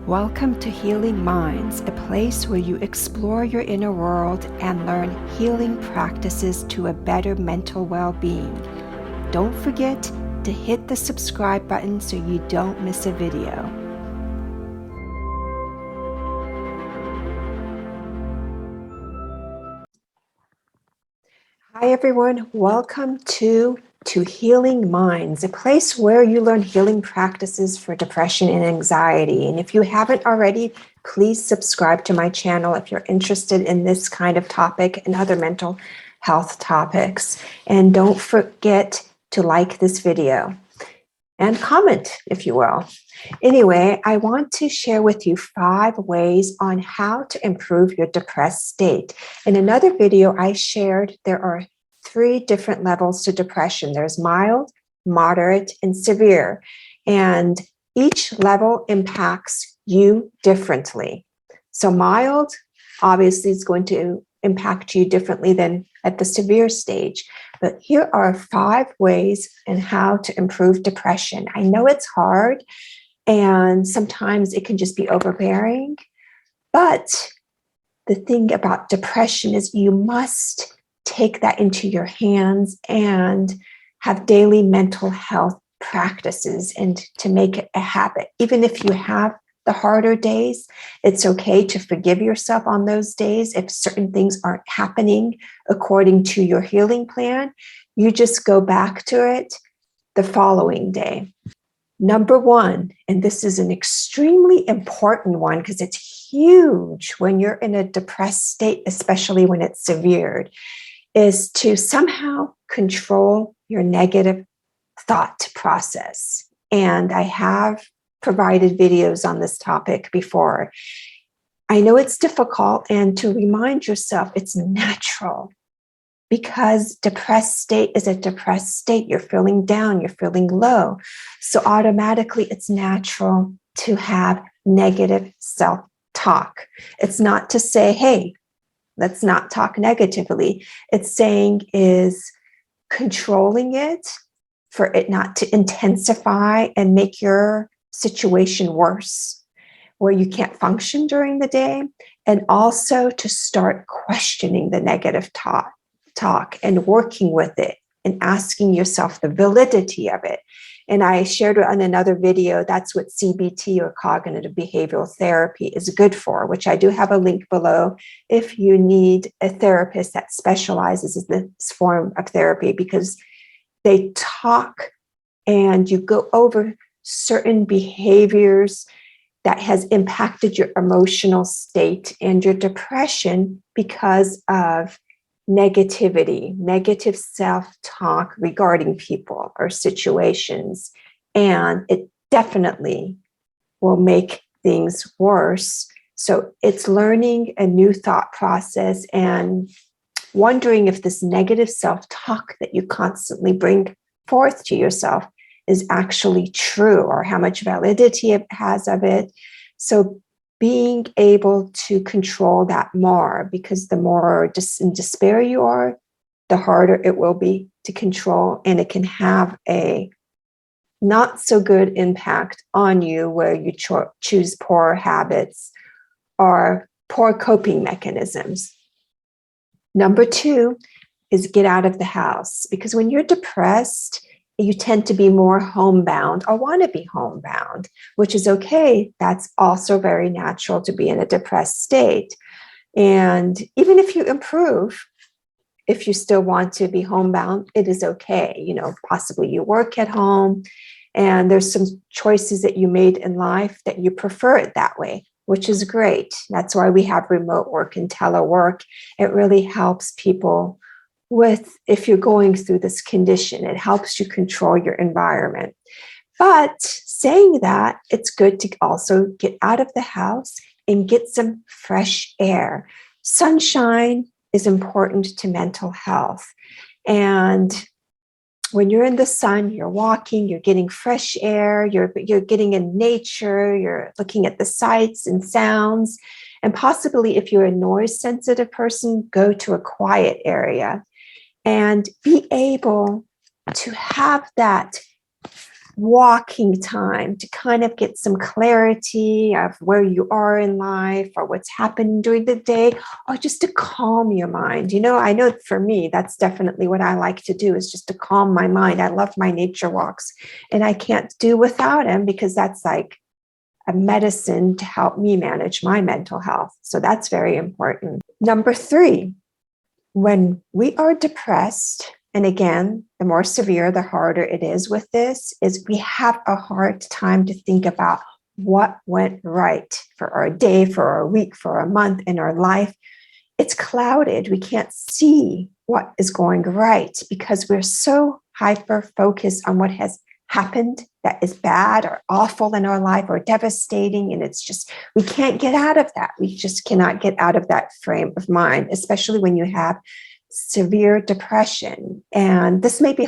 Welcome to Healing Minds, a place where you explore your inner world and learn healing practices to a better mental well-being. Don't forget to hit the subscribe button so you don't miss a video. Hi everyone, welcome to Healing Minds, a place where you learn healing practices for depression and anxiety. And if you haven't already, please subscribe to my channel if you're interested in this kind of topic and other mental health topics. And don't forget to like this video and comment, if you will. Anyway, I want to share with you 5 ways on how to improve your depressed state. In another video I shared, there are 3 different levels to depression. There's mild, moderate, and severe. And each level impacts you differently. So mild, obviously, is going to impact you differently than at the severe stage. But here are 5 ways in how to improve depression. I know it's hard, and sometimes it can just be overbearing. But the thing about depression is you must take that into your hands and have daily mental health practices and to make it a habit. Even if you have the harder days, it's okay to forgive yourself on those days. If certain things aren't happening according to your healing plan, you just go back to it the following day. Number 1, and this is an extremely important one because it's huge when you're in a depressed state, especially when it's severe, is to somehow control your negative thought process. And I have provided videos on this topic before. I know it's difficult, and to remind yourself it's natural because depressed state is a depressed state. You're feeling down, you're feeling low. So automatically it's natural to have negative self-talk. It's not to say, hey, let's not talk negatively. It's saying is controlling it for it not to intensify and make your situation worse, where you can't function during the day, and also to start questioning the negative talk and working with it and asking yourself the validity of it. And I shared on another video, that's what CBT or cognitive behavioral therapy is good for, which I do have a link below if you need a therapist that specializes in this form of therapy, because they talk and you go over certain behaviors that has impacted your emotional state and your depression because of negativity, negative self-talk regarding people or situations. And it definitely will make things worse. So it's learning a new thought process and wondering if this negative self-talk that you constantly bring forth to yourself is actually true, or how much validity it has of it. So being able to control that more, because the more in despair you are, the harder it will be to control, and it can have a not so good impact on you where you choose poor habits or poor coping mechanisms. Number 2 is get out of the house, because when you're depressed, you tend to be more homebound or want to be homebound, which is okay. That's also very natural to be in a depressed state. And even if you improve, if you still want to be homebound, it is okay. You know, possibly you work at home and there's some choices that you made in life that you prefer it that way, which is great. That's why we have remote work and telework. It really helps people with, if you're going through this condition, it helps you control your environment. But saying that, it's good to also get out of the house and get some fresh air. Sunshine is important to mental health. And when you're in the sun, you're walking, you're getting fresh air, you're getting in nature, you're looking at the sights and sounds. And possibly if you're a noise sensitive person, go to a quiet area and be able to have that walking time to kind of get some clarity of where you are in life or what's happening during the day, or just to calm your mind. I know for me, that's definitely what I like to do, is just to calm my mind. I love my nature walks, and I can't do without them because that's like a medicine to help me manage my mental health. So that's very important. Number 3, when we are depressed, and again, the more severe, the harder it is with this, is we have a hard time to think about what went right for our day, for our week, for a month in our life. It's clouded. We can't see what is going right because we're so hyper focused on what has happened that is bad or awful in our life or devastating. And it's just, we can't get out of that. We just cannot get out of that frame of mind, especially when you have severe depression. And this may be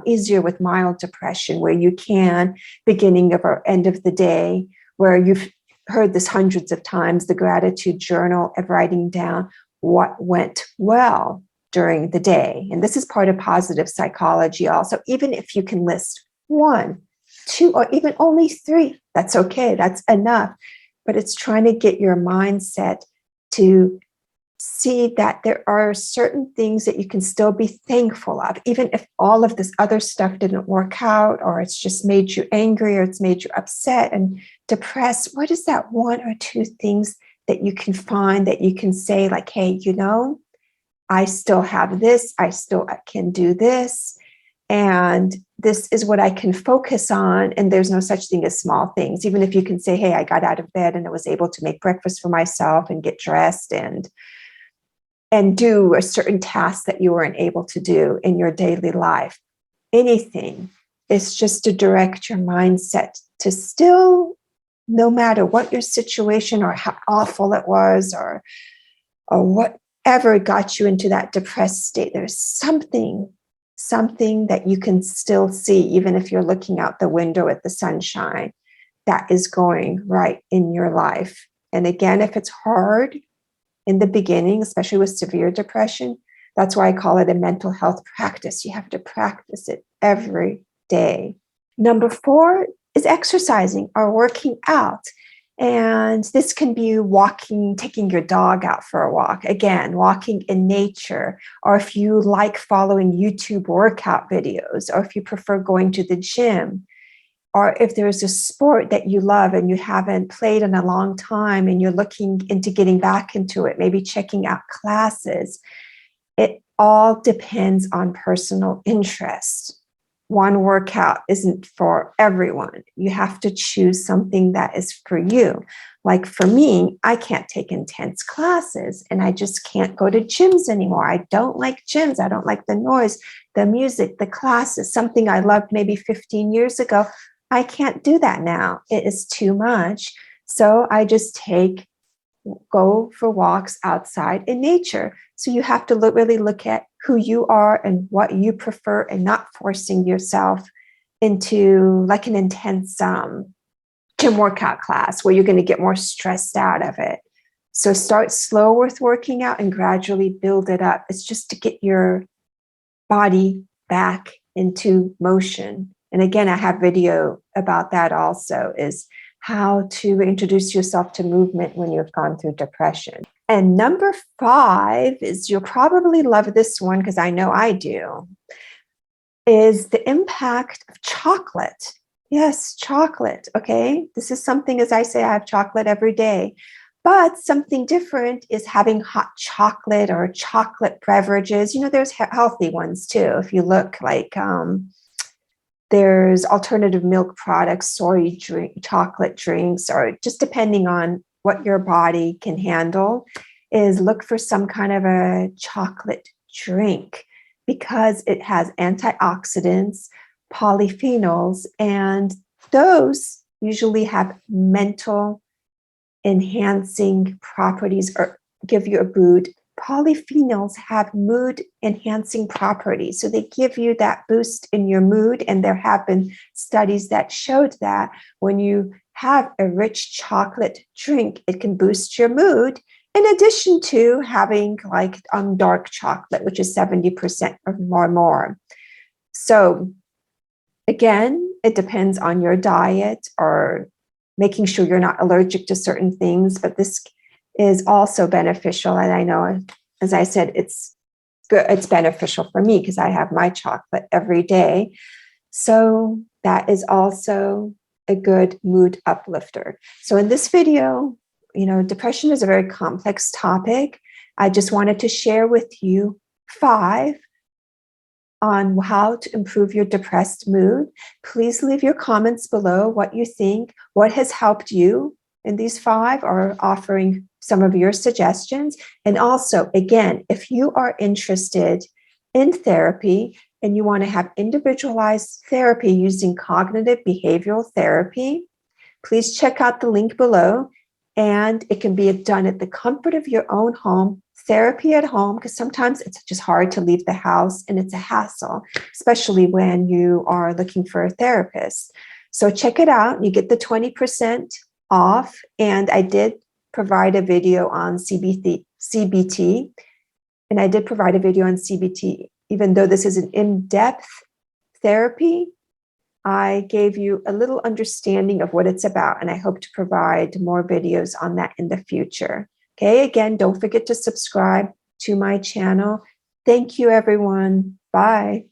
easier with mild depression, where you can, beginning of or end of the day, where you've heard this hundreds of times, the gratitude journal of writing down what went well during the day. And this is part of positive psychology also. Even if you can list 1, 2, or even only 3, that's okay. That's enough. But it's trying to get your mindset to see that there are certain things that you can still be thankful of, even if all of this other stuff didn't work out, or it's just made you angry, or it's made you upset and depressed. What is that 1 or 2 things that you can find that you can say, like, hey, I still have this, I can do this, and this is what I can focus on. And there's no such thing as small things. Even if you can say, hey, I got out of bed and I was able to make breakfast for myself and get dressed and do a certain task that you weren't able to do in your daily life. Anything is just to direct your mindset to still, no matter what your situation or how awful it was, or whatever got you into that depressed state, there's something that you can still see, even if you're looking out the window at the sunshine, that is going right in your life. And again, if it's hard in the beginning, especially with severe depression, that's why I call it a mental health practice. You have to practice it every day. Number 4 is exercising or working out. And this can be walking, taking your dog out for a walk. Again, walking in nature, or if you like following YouTube workout videos, or if you prefer going to the gym, or if there's a sport that you love and you haven't played in a long time and you're looking into getting back into it, maybe checking out classes. It all depends on personal interest. One workout isn't for everyone. You have to choose something that is for you. Like for me, I can't take intense classes, and I just can't go to gyms anymore. I don't like gyms. I don't like the noise, the music, the classes, something I loved maybe 15 years ago. I can't do that now. It is too much. So I just go for walks outside in nature. So you have to really look at who you are and what you prefer, and not forcing yourself into like an intense gym workout class where you're going to get more stressed out of it. So start slow with working out and gradually build it up. It's just to get your body back into motion. And again, I have video about that also, is how to introduce yourself to movement when you've gone through depression. And number 5 is, you'll probably love this one because I know I do, is the impact of chocolate. Yes, chocolate. Okay. This is something, as I say, I have chocolate every day. But something different is having hot chocolate or chocolate beverages. There's healthy ones too. If you look, like there's alternative milk products, soy chocolate drinks, or just depending on what your body can handle, is look for some kind of a chocolate drink, because it has antioxidants, polyphenols, and those usually have mental enhancing properties, or give you a mood. Polyphenols have mood enhancing properties. So they give you that boost in your mood. And there have been studies that showed that when you have a rich chocolate drink, it can boost your mood, in addition to having like dark chocolate, which is 70% or more. So again, it depends on your diet or making sure you're not allergic to certain things, but this is also beneficial. And I know, as I said, it's good. It's beneficial for me because I have my chocolate every day. So that is also a good mood uplifter. So in this video, depression is a very complex topic. I just wanted to share with you 5 on how to improve your depressed mood. Please leave your comments below what you think, what has helped you in these 5, or offering some of your suggestions. And also, again, if you are interested in therapy and you want to have individualized therapy using cognitive behavioral therapy, please check out the link below. And it can be done at the comfort of your own home, therapy at home, because sometimes it's just hard to leave the house and it's a hassle, especially when you are looking for a therapist. So check it out. You get the 20% off. And I did provide a video on CBT. And I did provide a video on CBT, even though this is an in-depth therapy. I gave you a little understanding of what it's about, and I hope to provide more videos on that in the future. Okay, again, don't forget to subscribe to my channel. Thank you, everyone. Bye.